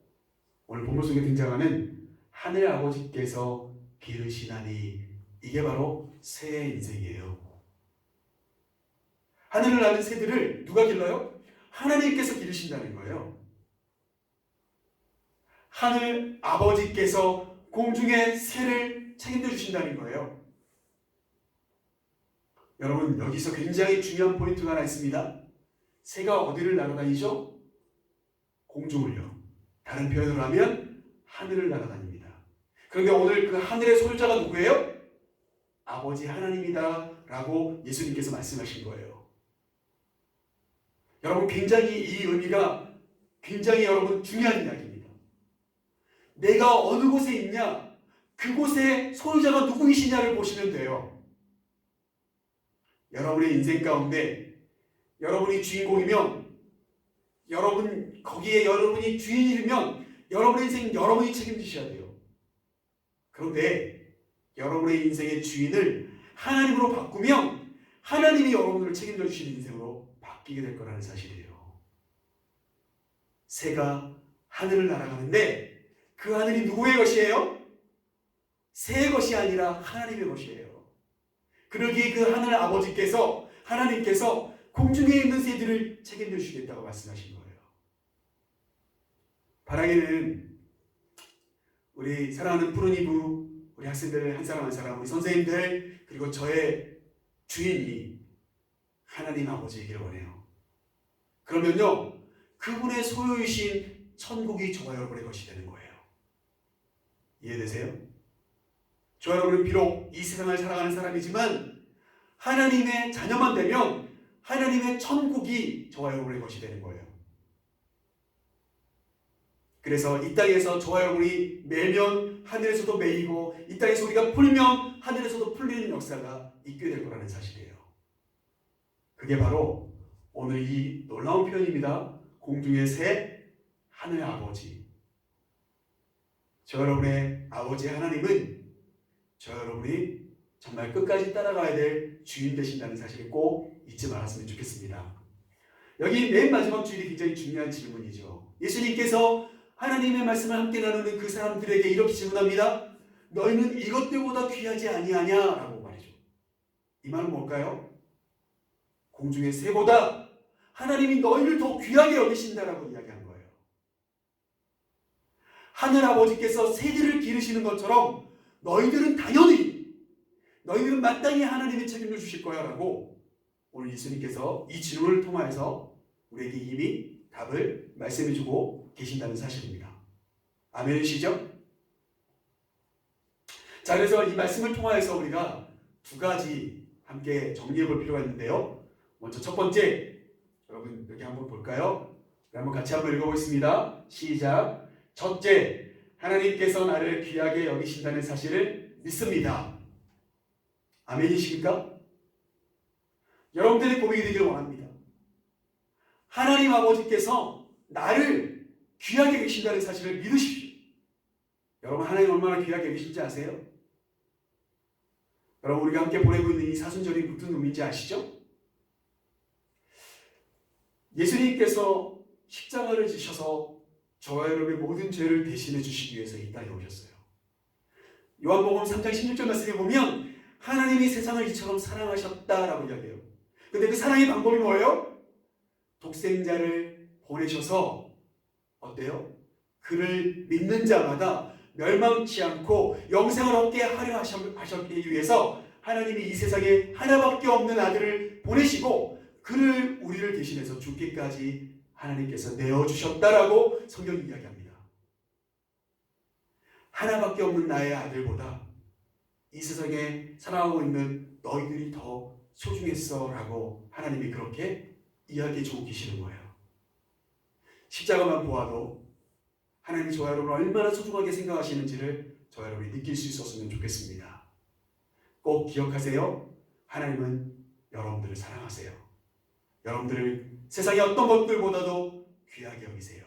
오늘 본문 속에 등장하는 하늘 아버지께서 기르시나니, 이게 바로 새의 인생이에요. 하늘을 나는 새들을 누가 길러요? 하나님께서 기르신다는 거예요. 하늘 아버지께서 공중의 새를 책임져 주신다는 거예요. 여러분, 여기서 굉장히 중요한 포인트가 하나 있습니다. 새가 어디를 날아다니죠? 공중을요. 다른 표현으로 하면 하늘을 날아다닙니다. 그런데 오늘 그 하늘의 소유자가 누구예요? 아버지 하나님이다 라고 예수님께서 말씀하신 거예요. 여러분, 굉장히 이 의미가 굉장히 여러분 중요한 이야기입니다. 내가 어느 곳에 있냐, 그곳의 소유자가 누구이시냐를 보시면 돼요. 여러분의 인생 가운데 여러분이 주인공이면, 여러분 거기에 여러분이 주인이면 여러분의 인생 여러분이 책임지셔야 돼요. 그런데 여러분의 인생의 주인을 하나님으로 바꾸면 하나님이 여러분을 책임져 주시는 인생으로 바뀌게 될 거라는 사실이에요. 새가 하늘을 날아가는데 그 하늘이 누구의 것이에요? 새의 것이 아니라 하나님의 것이에요. 그러기에 그 하늘 아버지께서, 하나님께서 공중에 있는 새들을 책임져 주시겠다고 말씀하신 거예요. 바라기는 우리 사랑하는 푸른이부, 우리 학생들 한 사람 한 사람, 우리 선생님들, 그리고 저의 주인이 하나님 아버지이기를 원해요. 그러면요, 그분의 소유이신 천국이 저와 여러분의 것이 되는 거예요. 이해되세요? 저와 여러분은 비록 이 세상을 살아가는 사람이지만 하나님의 자녀만 되면 하나님의 천국이 저와 여러분의 것이 되는 거예요. 그래서 이 땅에서 저와 여러분이 매면 하늘에서도 매이고, 이 땅에서 우리가 풀면 하늘에서도 풀리는 역사가 있게 될 거라는 사실이에요. 그게 바로 오늘 이 놀라운 표현입니다. 공중의 새, 하늘 아버지. 저 여러분의 아버지 하나님은 저 여러분이 정말 끝까지 따라가야 될 주인 되신다는 사실을 꼭 잊지 말았으면 좋겠습니다. 여기 맨 마지막 주일이 굉장히 중요한 질문이죠. 예수님께서 하나님의 말씀을 함께 나누는 그 사람들에게 이렇게 질문합니다. 너희는 이것들보다 귀하지 아니하냐? 라고 말이죠. 이 말은 뭘까요? 공중의 새보다 하나님이 너희를 더 귀하게 여기신다라고 이야기한 거예요. 하늘 아버지께서 새들을 기르시는 것처럼 너희들은 당연히, 너희들은 마땅히 하나님이 책임을 주실 거야 라고 오늘 예수님께서 이 질문을 통하여서 우리에게 이미 답을 말씀해 주고 계신다는 사실입니다. 아멘이시죠? 자, 그래서 이 말씀을 통하여서 우리가 두 가지 함께 정리해 볼 필요가 있는데요. 먼저 첫 번째, 여러분 여기 한번 볼까요? 한번 같이 한번 읽어보겠습니다. 시작. 첫째, 하나님께서 나를 귀하게 여기신다는 사실을 믿습니다. 아멘이십니까? 여러분들의 고백이 되기를 원합니다. 하나님 아버지께서 나를 귀하게 여기신다는 사실을 믿으십시오. 여러분, 하나님 얼마나 귀하게 여기신지 아세요? 여러분, 우리가 함께 보내고 있는 이 사순절이 무슨 의미인지 아시죠? 예수님께서 십자가를 지셔서 저와 여러분의 모든 죄를 대신해 주시기 위해서 이 땅에 오셨어요. 요한복음 3장 16절 말씀에 보면 하나님이 세상을 이처럼 사랑하셨다라고 이야기해요. 근데 그 사랑의 방법이 뭐예요? 독생자를 보내셔서 어때요? 그를 믿는 자마다 멸망치 않고 영생을 얻게 하려 하셨기 위해서 하나님이 이 세상에 하나밖에 없는 아들을 보내시고 그를 우리를 대신해서 죽기까지 하나님께서 내어주셨다라고 성경이 이야기합니다. 하나밖에 없는 나의 아들보다 이 세상에 살아가고 있는 너희들이 더 소중했어 라고 하나님이 그렇게 이야기해 주고 계시는 거예요. 십자가만 보아도 하나님이 저와 여러분을 얼마나 소중하게 생각하시는지를 저와 여러분이 느낄 수 있었으면 좋겠습니다. 꼭 기억하세요. 하나님은 여러분들을 사랑하세요. 여러분들을 세상의 어떤 것들보다도 귀하게 여기세요.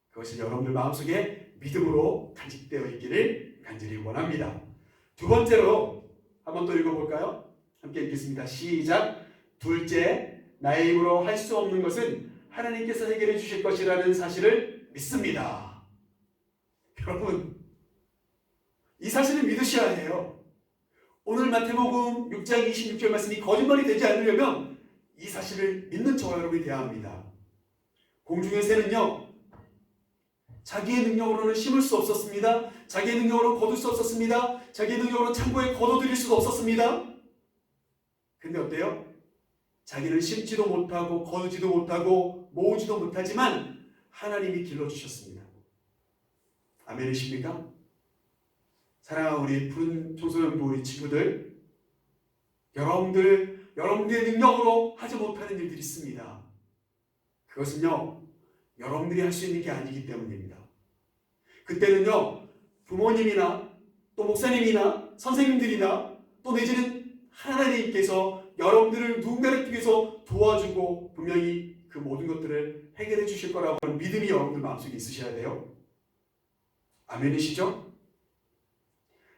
그것이 여러분들 마음속에 믿음으로 간직되어 있기를 간절히 원합니다. 두 번째로 한번 또 읽어볼까요? 함께 읽겠습니다. 시작. 둘째, 나의 힘으로 할 수 없는 것은 하나님께서 해결해 주실 것이라는 사실을 믿습니다. 여러분, 이 사실을 믿으셔야 해요. 오늘 마태복음 6장 26절 말씀이 거짓말이 되지 않으려면 이 사실을 믿는 저와 여러분이 되어야 합니다. 공중의 새는요, 자기의 능력으로는 심을 수 없었습니다. 자기의 능력으로 거둘 수 없었습니다. 자기의 능력으로 창고에 거둬들일 수도 없었습니다. 근데 어때요? 자기는 심지도 못하고 거두지도 못하고 모으지도 못하지만 하나님이 길러주셨습니다. 아멘이십니까? 사랑하는 우리 푸른 청소년부 우리 친구들, 여러분들의 능력으로 하지 못하는 일들이 있습니다. 그것은요, 여러분들이 할 수 있는 게 아니기 때문입니다. 그때는요, 부모님이나 또 목사님이나 선생님들이나 또 내지는 하나님께서 여러분들을 누군가를 통해서 도와주고 분명히 그 모든 것들을 해결해 주실 거라고 하는 믿음이 여러분들 마음속에 있으셔야 돼요. 아멘이시죠?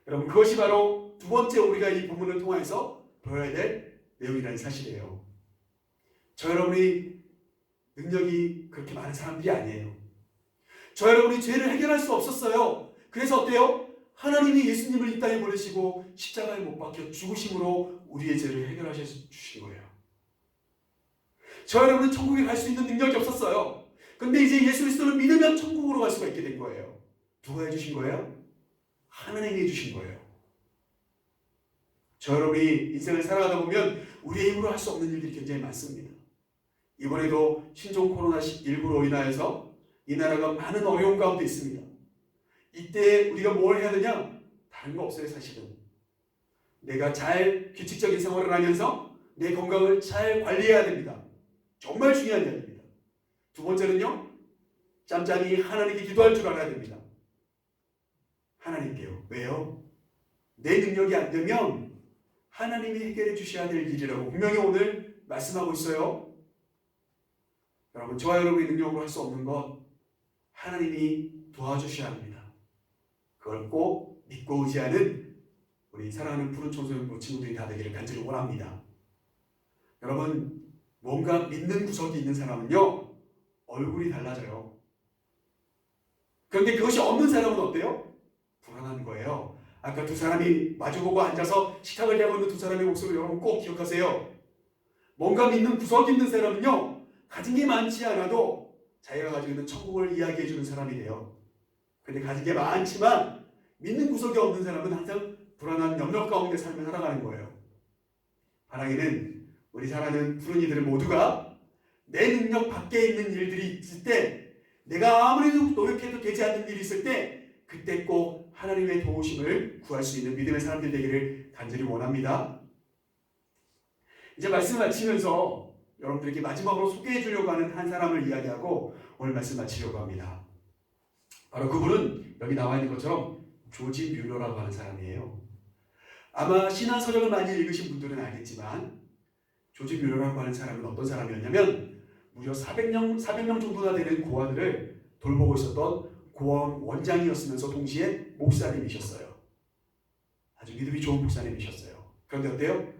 여러분, 그것이 바로 두 번째 우리가 이 본문을 통해서 배워야 될 내용이라는 사실이에요. 저 여러분이 능력이 그렇게 많은 사람들이 아니에요. 저 여러분이 죄를 해결할 수 없었어요. 그래서 어때요? 하나님이 예수님을 이 땅에 보내시고 십자가에 못 박혀 죽으심으로 우리의 죄를 해결하셔 주신 거예요. 저 여러분은 천국에 갈 수 있는 능력이 없었어요. 근데 이제 예수 그리스도를 믿으면 천국으로 갈 수가 있게 된 거예요. 누가 해주신 거예요? 하나님이 해주신 거예요. 저 여러분이 인생을 살아가다 보면 우리의 힘으로 할 수 없는 일들이 굉장히 많습니다. 이번에도 신종 코로나19로 인하여서 이 나라가 많은 어려움 가운데 있습니다. 이때 우리가 뭘 해야 되냐? 다른 거 없어요, 사실은. 내가 잘 규칙적인 생활을 하면서 내 건강을 잘 관리해야 됩니다. 정말 중요한 이야기입니다. 두 번째는요, 짬짬이 하나님께 기도할 줄 알아야 됩니다. 하나님께요. 왜요? 내 능력이 안 되면 하나님이 해결해 주셔야 될 일이라고 분명히 오늘 말씀하고 있어요. 여러분, 저와 여러분의 능력으로 할 수 없는 것 하나님이 도와주셔야 합니다. 그걸 꼭 믿고 의지하는 우리 사랑하는 푸른 청소년 친구들이 다 되기를 간절히 원합니다. 여러분, 뭔가 믿는 구석이 있는 사람은요, 얼굴이 달라져요. 그런데 그것이 없는 사람은 어때요? 불안한 거예요. 아까 두 사람이 마주보고 앉아서 식탁을 하고 있는 두 사람의 목소리 여러분 꼭 기억하세요. 뭔가 믿는 구석이 있는 사람은요, 가진 게 많지 않아도 자기가 가지고 있는 천국을 이야기해 주는 사람이 돼요. 근데 가진 게 많지만 믿는 구석이 없는 사람은 항상 불안한 염려 가운데 삶을 살아가는 거예요. 바라기는 우리 사랑하는 푸른이들 모두가 내 능력 밖에 있는 일들이 있을 때, 내가 아무리 노력해도 되지 않는 일이 있을 때, 그때 꼭 하나님의 도우심을 구할 수 있는 믿음의 사람들 되기를 간절히 원합니다. 이제 말씀을 마치면서 여러분들에게 마지막으로 소개해 주려고 하는 한 사람을 이야기하고 오늘 말씀 마치려고 합니다. 바로 그분은 여기 나와 있는 것처럼 조지 뮬러라고 하는 사람이에요. 아마 신앙서적을 많이 읽으신 분들은 알겠지만 조지 뮬러라고 하는 사람은 어떤 사람이었냐면 무려 400명 정도나 되는 고아들을 돌보고 있었던 고아원 원장이었으면서 동시에 목사님이셨어요. 아주 믿음이 좋은 목사님이셨어요. 그런데 어때요?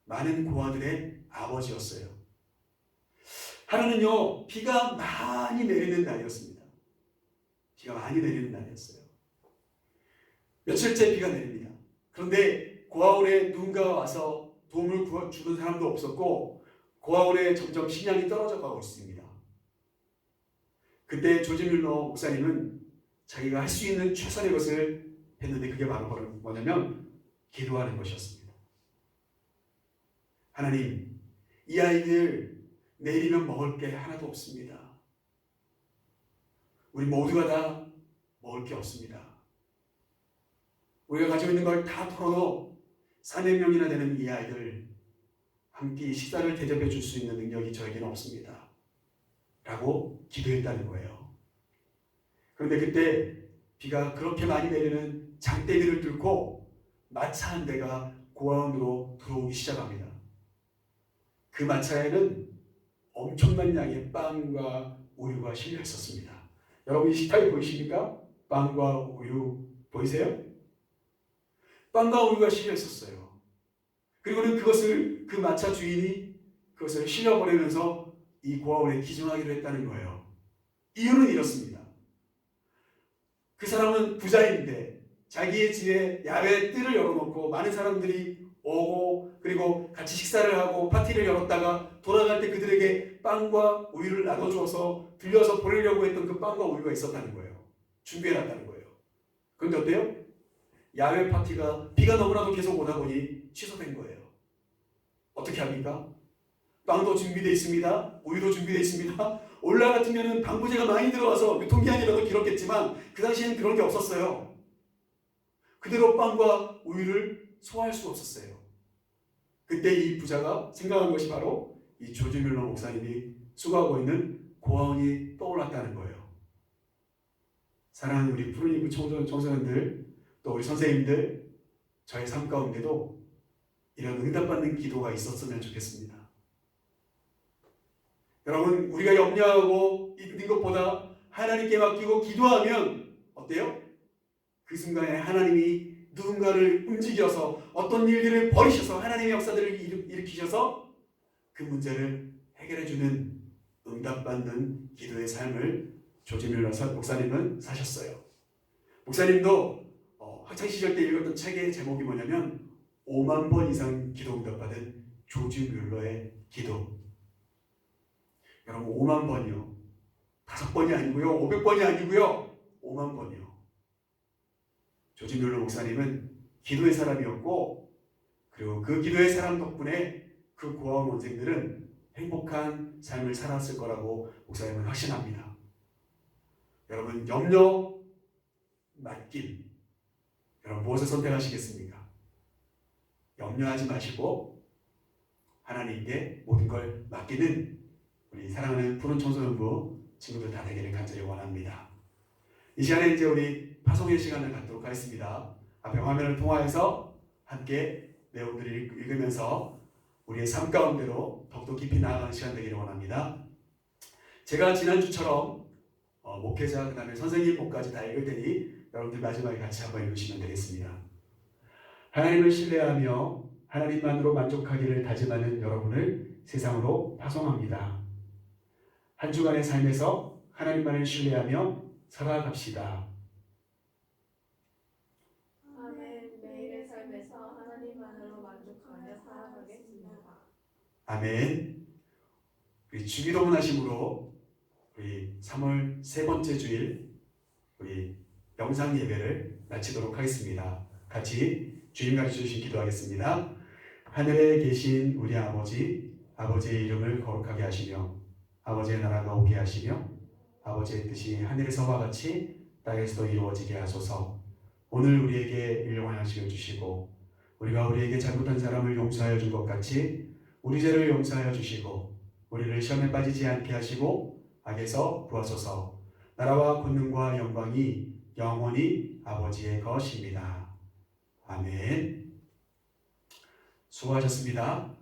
많은 고아들의 아버지였어요. 하루는요, 비가 많이 내리는 날이었습니다. 비가 많이 내리는 날이었어요. 며칠째 비가 내립니다. 그런데 고아원에 누군가가 와서 도움을 주는 사람도 없었고 고아원에 점점 식량이 떨어져 가고 있습니다. 그때 조지 뮬러 목사님은 자기가 할 수 있는 최선의 것을 했는데 그게 바로 뭐냐면 기도하는 것이었습니다. 하나님, 이 아이들 내일이면 먹을 게 하나도 없습니다. 우리 모두가 다 먹을 게 없습니다. 우리가 가지고 있는 걸 다 털어도 400명이나 되는 이 아이들 한 끼 식사를 대접해 줄 수 있는 능력이 저에게는 없습니다. 라고 기도했다는 거예요. 그런데 그때 비가 그렇게 많이 내리는 장대비를 뚫고 마차 한 대가 고아원으로 들어오기 시작합니다. 그 마차에는 엄청난 양의 빵과 우유가 실려 있었습니다. 여러분 이 식탁이 보이십니까? 빵과 우유 보이세요? 빵과 우유가 실려 있었어요. 그리고는 그것을 그 마차 주인이 그것을 실려보내면서 이 고아원에 기증하기로 했다는 거예요. 이유는 이렇습니다. 그 사람은 부자인데 자기의 집에 야외 뜰을 열어놓고 많은 사람들이 오고 그리고 같이 식사를 하고 파티를 열었다가 돌아갈 때 그들에게 빵과 우유를 나눠주어서 들려서 보내려고 했던 그 빵과 우유가 있었다는 거예요. 준비해놨다는 거예요. 그런데 어때요? 야외 파티가 비가 너무나도 계속 오다 보니 취소된 거예요. 어떻게 합니까? 빵도 준비되어 있습니다. 우유도 준비되어 있습니다. 올라 같으면 방부제가 많이 들어와서 유통기한이라도 길었겠지만 그 당시에는 그런 게 없었어요. 그대로 빵과 우유를 소화할 수 없었어요. 그때 이 부자가 생각한 것이 바로 이 조지 뮬러 목사님이 수고하고 있는 고아원이 떠올랐다는 거예요. 사랑하는 우리 푸른이브 청소년들 또 우리 선생님들, 저의 삶 가운데도 이런 응답받는 기도가 있었으면 좋겠습니다. 여러분, 우리가 염려하고 있는 것보다 하나님께 맡기고 기도하면 어때요? 그 순간에 하나님이 누군가를 움직여서 어떤 일들을 벌이셔서 하나님의 역사들을 일으키셔서 그 문제를 해결해주는 응답받는 기도의 삶을 조지 뮬러 목사님은 사셨어요. 목사님도 학창시절 때 읽었던 책의 제목이 뭐냐면 5만 번 이상 기도 응답받은 조지 뮬러의 기도. 여러분 5만 번이요. 5번이 아니고요. 500번이 아니고요. 5만 번이요. 조지 뮬러 목사님은 기도의 사람이었고 그리고 그 기도의 사람 덕분에 그 고아원 원생들은 행복한 삶을 살았을 거라고 목사님은 확신합니다. 여러분 염려, 맡김. 여러분 무엇을 선택하시겠습니까? 염려하지 마시고 하나님께 모든 걸 맡기는 우리 사랑하는 푸른 청소년부 친구들 다 되기를 간절히 원합니다. 이 시간에 이제 우리 파송의 시간을 갖도록 하겠습니다. 앞에 화면을 통하여서 함께 내용들을 읽으면서 우리의 삶 가운데로 더욱더 깊이 나아가는 시간 되기를 원합니다. 제가 지난주처럼 목회자 그 다음에 선생님 목까지 다 읽을 테니 여러분들 마지막에 같이 한번 읽으시면 되겠습니다. 하나님을 신뢰하며 하나님만으로 만족하기를 다짐하는 여러분을 세상으로 파송합니다. 한 주간의 삶에서 하나님만을 신뢰하며 살아갑시다. 아멘. 매일의 삶에서 하나님만으로 만족하며 살아가겠습니다. 아멘. 우리 주기도문 하심으로 우리 3월 세 번째 주일 우리 영상 예배를 마치도록 하겠습니다. 같이 주님 가르쳐 주신 기도하겠습니다. 하늘에 계신 우리 아버지, 아버지의 이름을 거룩하게 하시며 아버지의 나라가 오게 하시며 아버지의 뜻이 하늘에서와 같이 땅에서도 이루어지게 하소서. 오늘 우리에게 일용할 양식을 주시고 우리가 우리에게 잘못한 사람을 용서하여 준 것 같이 우리 죄를 용서하여 주시고 우리를 시험에 빠지지 않게 하시고 악에서 구하소서. 나라와 권능과 영광이 영원히 아버지의 것입니다. 아멘. 수고하셨습니다.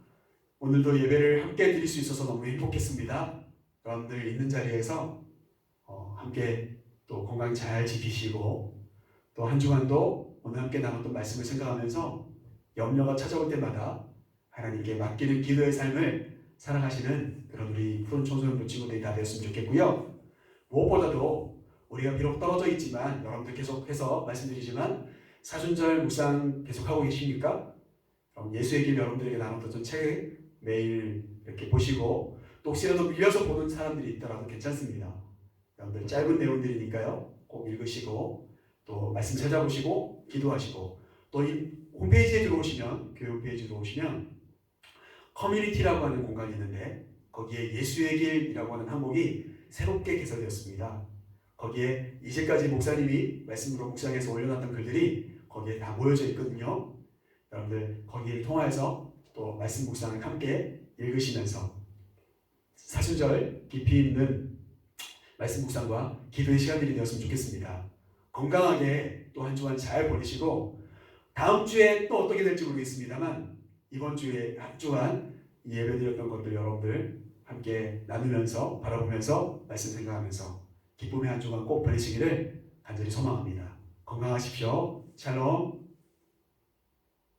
오늘도 예배를 함께 드릴 수 있어서 너무 행복했습니다. 여러분들 있는 자리에서 함께 또 건강 잘 지키시고 또 한 주간도 오늘 함께 나눴던 말씀을 생각하면서 염려가 찾아올 때마다 하나님께 맡기는 기도의 삶을 살아가시는 그런 우리 푸른 청소년부 친구들이 다 되었으면 좋겠고요. 무엇보다도 우리가 비록 떨어져 있지만 여러분들 계속해서 말씀드리지만 사순절 묵상 계속하고 계십니까? 그럼 예수의 길 여러분들에게 나눴던 책 매일 이렇게 보시고 또 혹시라도 밀려서 보는 사람들이 있더라도 괜찮습니다. 여러분들 짧은 내용들이니까요. 꼭 읽으시고 또 말씀 찾아보시고 기도하시고 또 이 홈페이지에 들어오시면 교회 홈페이지에 들어오시면 커뮤니티라고 하는 공간이 있는데 거기에 예수의 길이라고 하는 항목이 새롭게 개설되었습니다. 거기에 이제까지 목사님이 말씀으로 묵상해서 올려놨던 글들이 거기에 다 모여져 있거든요. 여러분들 거기를 통해서 또 말씀 묵상을 함께 읽으시면서 사순절 깊이 있는 말씀 묵상과 기도의 시간들이 되었으면 좋겠습니다. 건강하게 또 한 주간 잘 보내시고 다음 주에 또 어떻게 될지 모르겠습니다만 이번 주에 한 주간 예배드렸던 것들 여러분들 함께 나누면서 바라보면서 말씀 생각하면서 기쁨의 한 주간 꼭 보내시기를 간절히 소망합니다. 건강하십시오. 샬롬.